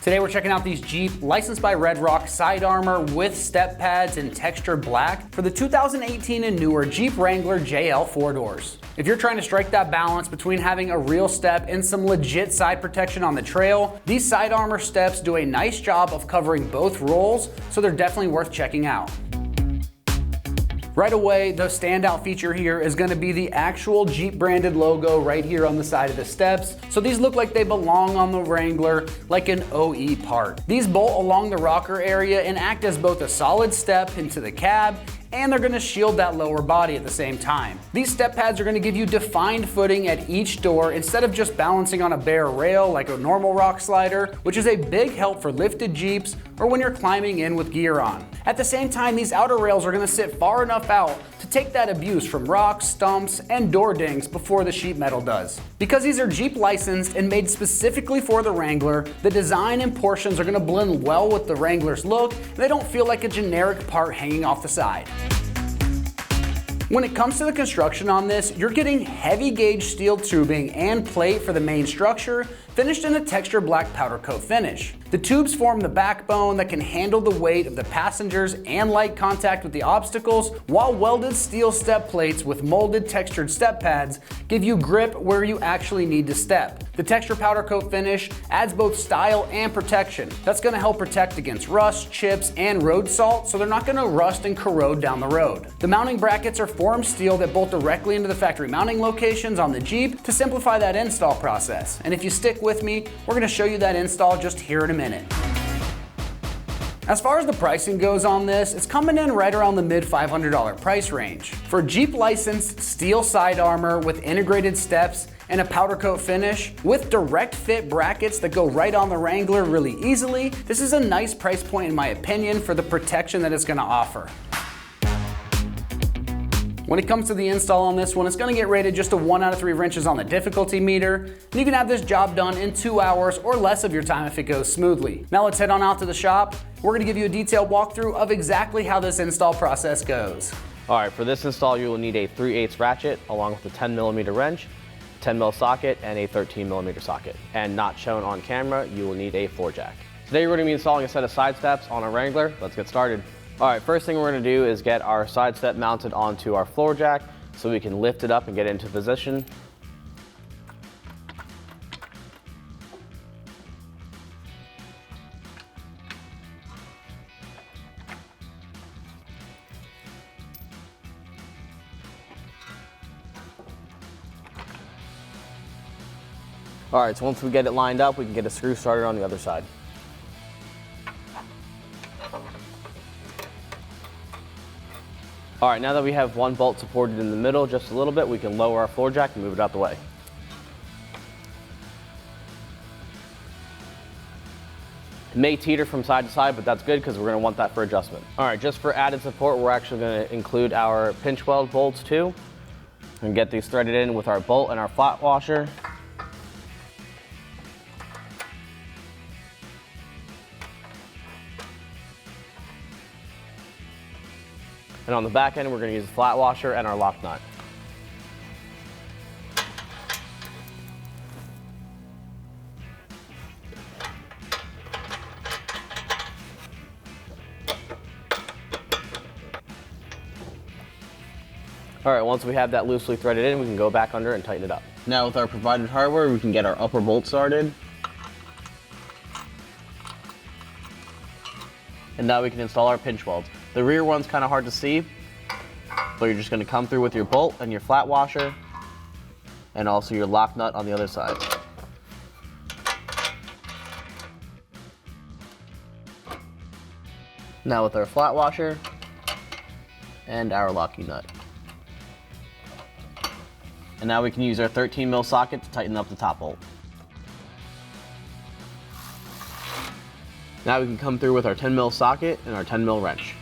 Today we're checking out these Jeep licensed by RedRock side armor with step pads in textured black for the 2018 and newer Jeep Wrangler JL 4-doors. If you're trying to strike that balance between having a real step and some legit side protection on the trail, these side armor steps do a nice job of covering both rolls, so they're definitely worth checking out. Right away, the standout feature here is going to be the actual Jeep branded logo right here on the side of the steps. So these look like they belong on the Wrangler, like an OE part. These bolt along the rocker area and act as both a solid step into the cab, and they're going to shield that lower body at the same time. These step pads are going to give you defined footing at each door instead of just balancing on a bare rail like a normal rock slider, which is a big help for lifted Jeeps or when you're climbing in with gear on. At the same time, these outer rails are going to sit far enough out to take that abuse from rocks, stumps, and door dings before the sheet metal does. Because these are Jeep licensed and made specifically for the Wrangler, the design and portions are going to blend well with the Wrangler's look, and they don't feel like a generic part hanging off the side. When it comes to the construction on this, you're getting heavy gauge steel tubing and plate for the main structure, finished in a textured black powder coat finish. The tubes form the backbone that can handle the weight of the passengers and light contact with the obstacles, while welded steel step plates with molded textured step pads give you grip where you actually need to step. The texture powder coat finish adds both style and protection. That's going to help protect against rust, chips, and road salt, so they're not going to rust and corrode down the road. The mounting brackets are formed steel that bolt directly into the factory mounting locations on the Jeep to simplify that install process. And if you stick with me, we're going to show you that install just here in a minute. As far as the pricing goes on this, it's coming in right around the mid $500 price range. For Jeep licensed steel side armor with integrated steps and a powder coat finish with direct fit brackets that go right on the Wrangler really easily, this is a nice price point in my opinion for the protection that it's going to offer. When it comes to the install on this one, it's going to get rated just a 1 out of 3 wrenches on the difficulty meter, and you can have this job done in 2 hours or less of your time if it goes smoothly. Now let's head on out to the shop. We're going to give you a detailed walkthrough of exactly how this install process goes. Alright, for this install you will need a 3/8 ratchet along with a 10mm wrench, 10mm socket, and a 13mm socket. And not shown on camera, you will need a floor jack. Today we're going to be installing a set of side steps on a Wrangler. Let's get started. Alright, first thing we're going to do is get our side step mounted onto our floor jack so we can lift it up and get it into position. Alright, so once we get it lined up, we can get a screw started on the other side. Alright, now that we have one bolt supported in the middle just a little bit, we can lower our floor jack and move it out the way. It may teeter from side to side, but that's good because we're going to want that for adjustment. Alright, just for added support, we're actually going to include our pinch weld bolts too. And get these threaded in with our bolt and our flat washer. And on the back end, we're going to use a flat washer and our lock nut. All right, once we have that loosely threaded in, we can go back under and tighten it up. Now with our provided hardware, we can get our upper bolt started. And now we can install our pinch welds. The rear one's kind of hard to see, but you're just going to come through with your bolt and your flat washer, and also your lock nut on the other side. Now with our flat washer and our locking nut. And now we can use our 13mm socket to tighten up the top bolt. Now we can come through with our 10mm socket and our 10mm wrench.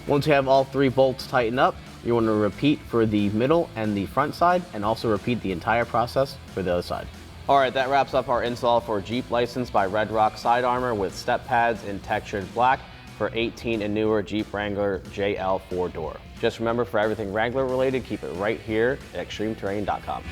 Once you have all 3 bolts tightened up, you want to repeat for the middle and the front side, and also repeat the entire process for the other side. Alright, that wraps up our install for Jeep licensed by RedRock side armor with step pads in textured black for 18 and newer Jeep Wrangler JL 4-door. Just remember, for everything Wrangler related, keep it right here at ExtremeTerrain.com.